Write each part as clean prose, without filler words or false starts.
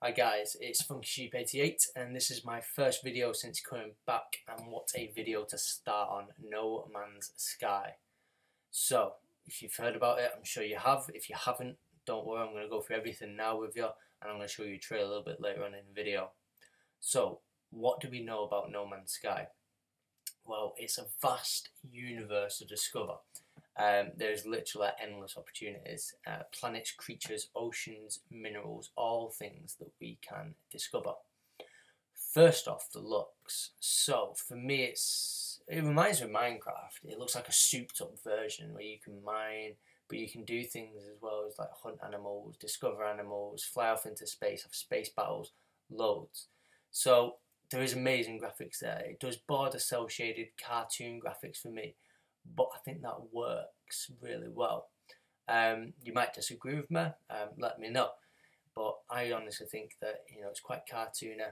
Hi guys, it's Funky Sheep 88 and this is my first video since coming back, and what a video to start on, No Man's Sky. So, if you've heard about it, I'm sure you have. If you haven't, don't worry, I'm going to go through everything now with you, and I'm going to show you a trailer a little bit later on in the video. So, what do we know about No Man's Sky? Well, it's a vast universe to discover. There's literally endless opportunities, planets, creatures, oceans, minerals, all things that we can discover. First off, the looks. So for me, it reminds me of Minecraft. It looks like a souped up version where you can mine, but you can do things as well as like hunt animals, discover animals, fly off into space, have space battles, loads. So there is amazing graphics there. It does border cell shaded cartoon graphics for me, but I think that works really well. You might disagree with me, let me know. But I honestly think that it's quite cartoony,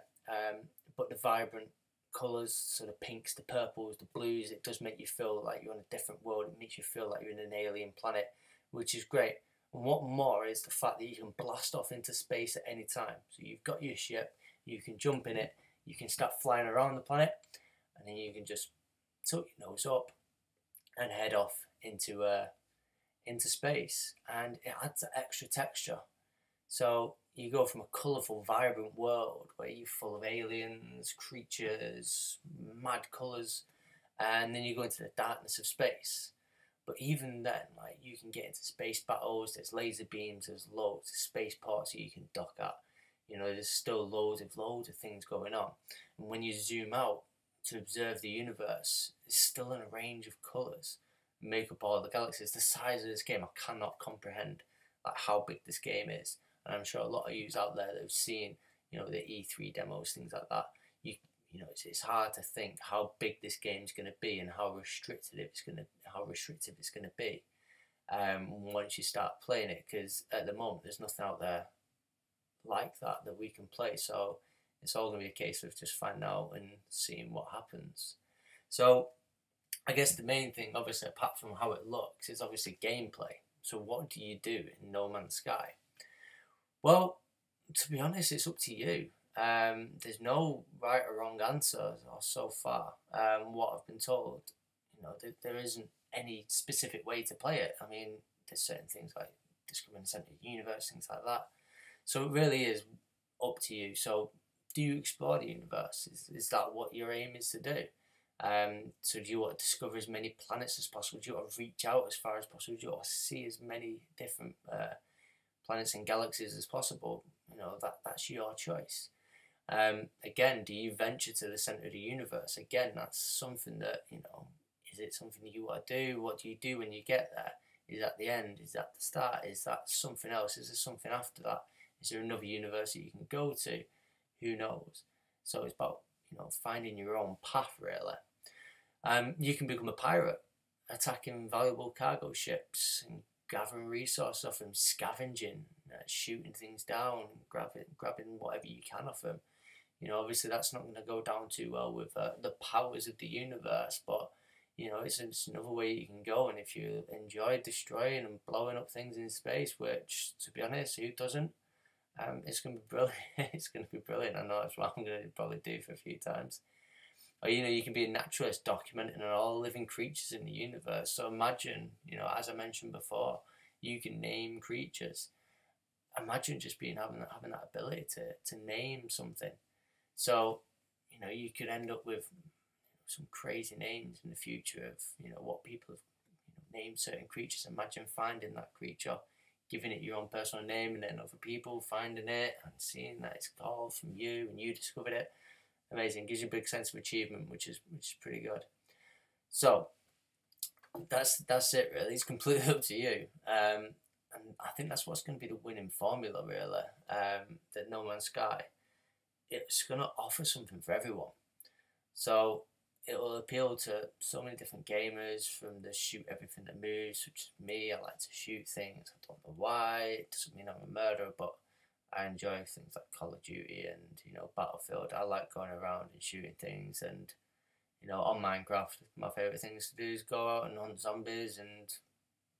but the vibrant colours, so the pinks, the purples, the blues, it does make you feel like you're on a different world. It makes you feel like you're in an alien planet, which is great. And what more is the fact that you can blast off into space at any time. So you've got your ship, you can jump in it, you can start flying around the planet, and then you can just tuck your nose up and head off into space, and it adds that extra texture. So you go from a colourful, vibrant world where you're full of aliens, creatures, mad colours, and then you go into the darkness of space. But even then, like, you can get into space battles. There's laser beams. There's loads of space ports that you can dock at. There's still loads of things going on. And when you zoom out to observe the universe, it's still in a range of colours. Make up all the galaxies. The size of this game, I cannot comprehend like how big this game is. And I'm sure a lot of you out there that have seen, the E3 demos, things like that. It's hard to think how big this game's going to be and how restrictive it's going to be. Once you start playing it, because at the moment there's nothing out there like that we can play. So it's all going to be a case of just finding out and seeing what happens. So I guess the main thing, obviously, apart from how it looks, is obviously gameplay. So what do you do in No Man's Sky? Well, to be honest, it's up to you. There's no right or wrong answer or so far. What I've been told, there isn't any specific way to play it. I mean, there's certain things like discovering the centre of the universe, things like that. So it really is up to you. So do you explore the universe? Is that what your aim is to do? So do you want to discover as many planets as possible? Do you want to reach out as far as possible? Do you want to see as many different planets and galaxies as possible? That's your choice. Again, do you venture to the centre of the universe? Again, that's something that, is it something you want to do? What do you do when you get there? Is that the end? Is that the start? Is that something else? Is there something after that? Is there another universe that you can go to? Who knows? So it's about, finding your own path, really. You can become a pirate, attacking valuable cargo ships and gathering resources off them, scavenging, shooting things down, grabbing whatever you can off them. Obviously that's not going to go down too well with the powers of the universe, but it's another way you can go. And if you enjoy destroying and blowing up things in space, which, to be honest, who doesn't? It's going to be brilliant. It's going to be brilliant. I know that's what I'm going to probably do for a few times. Or, you can be a naturalist documenting all living creatures in the universe. So imagine, as I mentioned before, you can name creatures. Imagine just having that ability to name something. So, you could end up with some crazy names in the future of, what people have named certain creatures. Imagine finding that creature, giving it your own personal name, and then other people finding it and seeing that it's called from you and you discovered it. Amazing. Gives you a big sense of achievement, which is pretty good. So that's it really. It's completely up to you. And I think that's what's going to be the winning formula, really. That No Man's Sky, it's going to offer something for everyone. So it will appeal to so many different gamers, from the shoot everything that moves, such as me. I like to shoot things. I don't know why. It doesn't mean I'm a murderer, but I enjoy things like Call of Duty and Battlefield. I like going around and shooting things, and on Minecraft, my favourite things to do is go out and hunt zombies and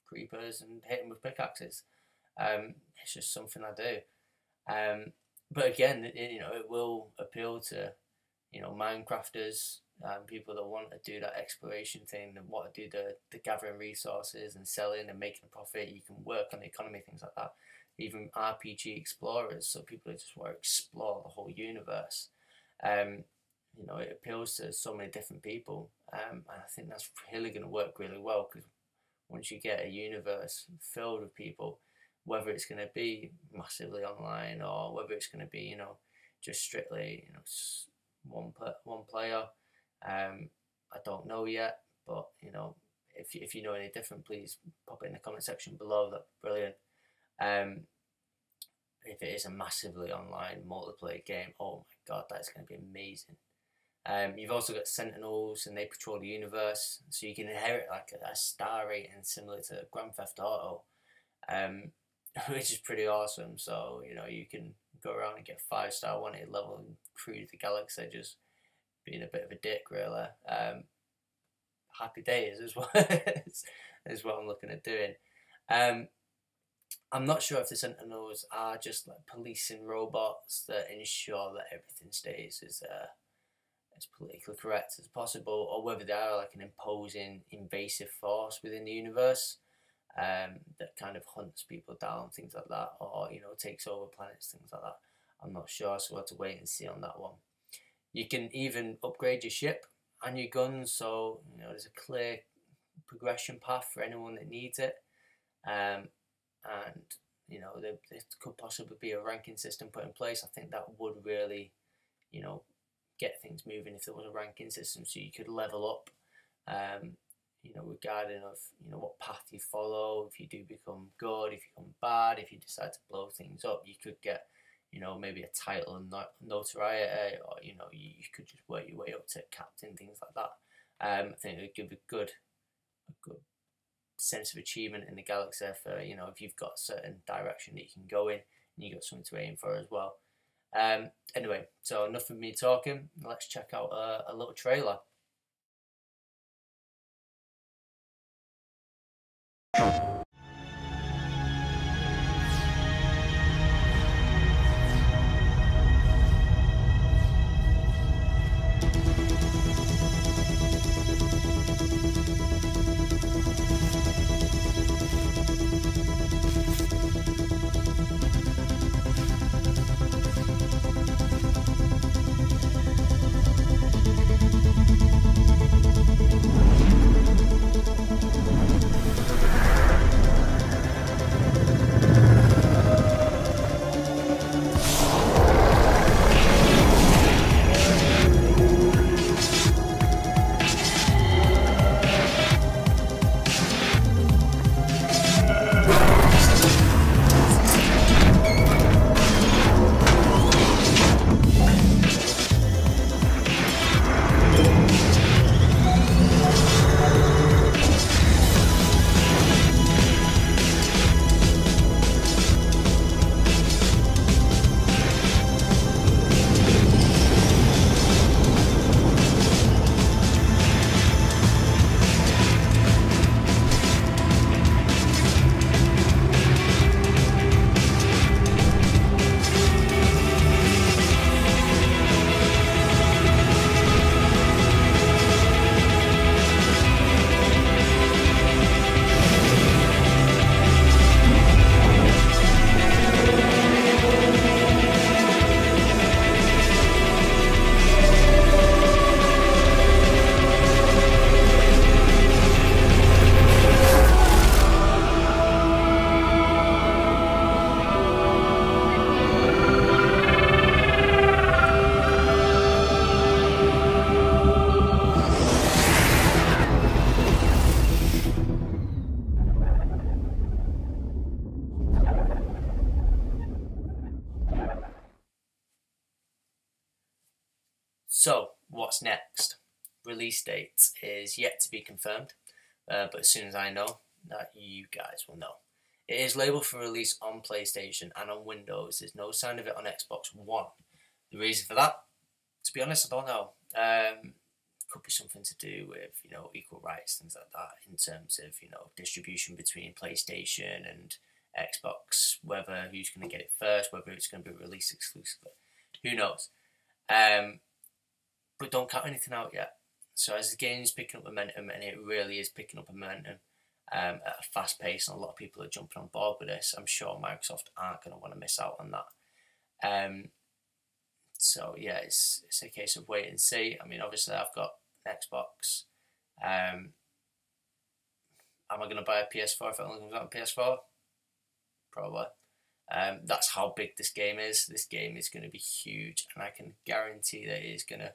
creepers and hit them with pickaxes. It's just something I do. but again, it will appeal to, Minecrafters, people that want to do that exploration thing and want to do the gathering resources and selling and making a profit. You can work on the economy, things like that. Even RPG explorers, so people who just want to explore the whole universe. Um, it appeals to so many different people, and I think that's really going to work really well, because once you get a universe filled with people, whether it's going to be massively online or whether it's going to be, just strictly, one player, I don't know yet. But if you know any different, please pop it in the comment section below. That's brilliant. Um, if it is a massively online multiplayer game, oh my god, that's going to be amazing. You've also got Sentinels, and they patrol the universe, so you can inherit like a star rating similar to Grand Theft Auto, which is pretty awesome. So you can go around and get 5-star wanted level and cruise the galaxy, just being a bit of a dick, really. Happy days is what is what I'm looking at doing. I'm not sure if the Sentinels are just like policing robots that ensure that everything stays as politically correct as possible, or whether they are like an imposing, invasive force within the universe, that kind of hunts people down, things like that, or takes over planets, things like that. I'm not sure, so we'll have to wait and see on that one. You can even upgrade your ship and your guns, so there's a clear progression path for anyone that needs it. And there could possibly be a ranking system put in place. I think that would really, get things moving if there was a ranking system, so you could level up, regarding of what path you follow. If you do become good, if you become bad, if you decide to blow things up, you could get maybe a title and notoriety, or you could just work your way up to captain, things like that. I think it would give a good sense of achievement in the galaxy for if you've got a certain direction that you can go in and you got something to aim for as well. Anyway, so enough of me talking. Let's check out a little trailer. So, what's next? Release date is yet to be confirmed, but as soon as I know, that you guys will know. It is labelled for release on PlayStation and on Windows. There's no sign of it on Xbox One. The reason for that, to be honest, I don't know. Could be something to do with equal rights, things like that, in terms of distribution between PlayStation and Xbox, whether who's going to get it first, whether it's going to be released exclusively. Who knows? But don't count anything out yet. So as the game's picking up momentum, and it really is picking up momentum at a fast pace, and a lot of people are jumping on board with this, I'm sure Microsoft aren't going to want to miss out on that. So yeah, it's a case of wait and see. I mean, obviously I've got an Xbox. Am I going to buy a PS4 if it only comes out on PS4? Probably. That's how big this game is. This game is going to be huge, and I can guarantee that it is going to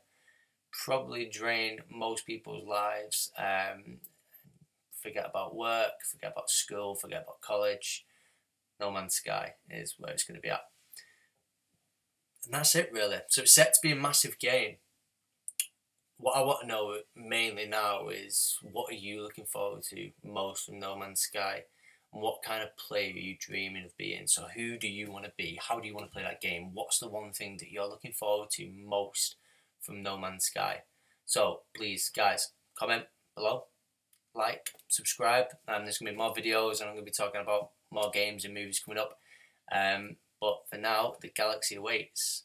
probably drain most people's lives. Forget about work, forget about school, forget about college. No Man's Sky is where it's going to be at. And that's it, really. So it's set to be a massive game. What I want to know mainly now is, what are you looking forward to most from No Man's Sky? And what kind of player are you dreaming of being? So who do you want to be? How do you want to play that game? What's the one thing that you're looking forward to most from No Man's Sky? So please, guys, comment below, like, subscribe, and there's going to be more videos, and I'm going to be talking about more games and movies coming up. But for now, the galaxy awaits.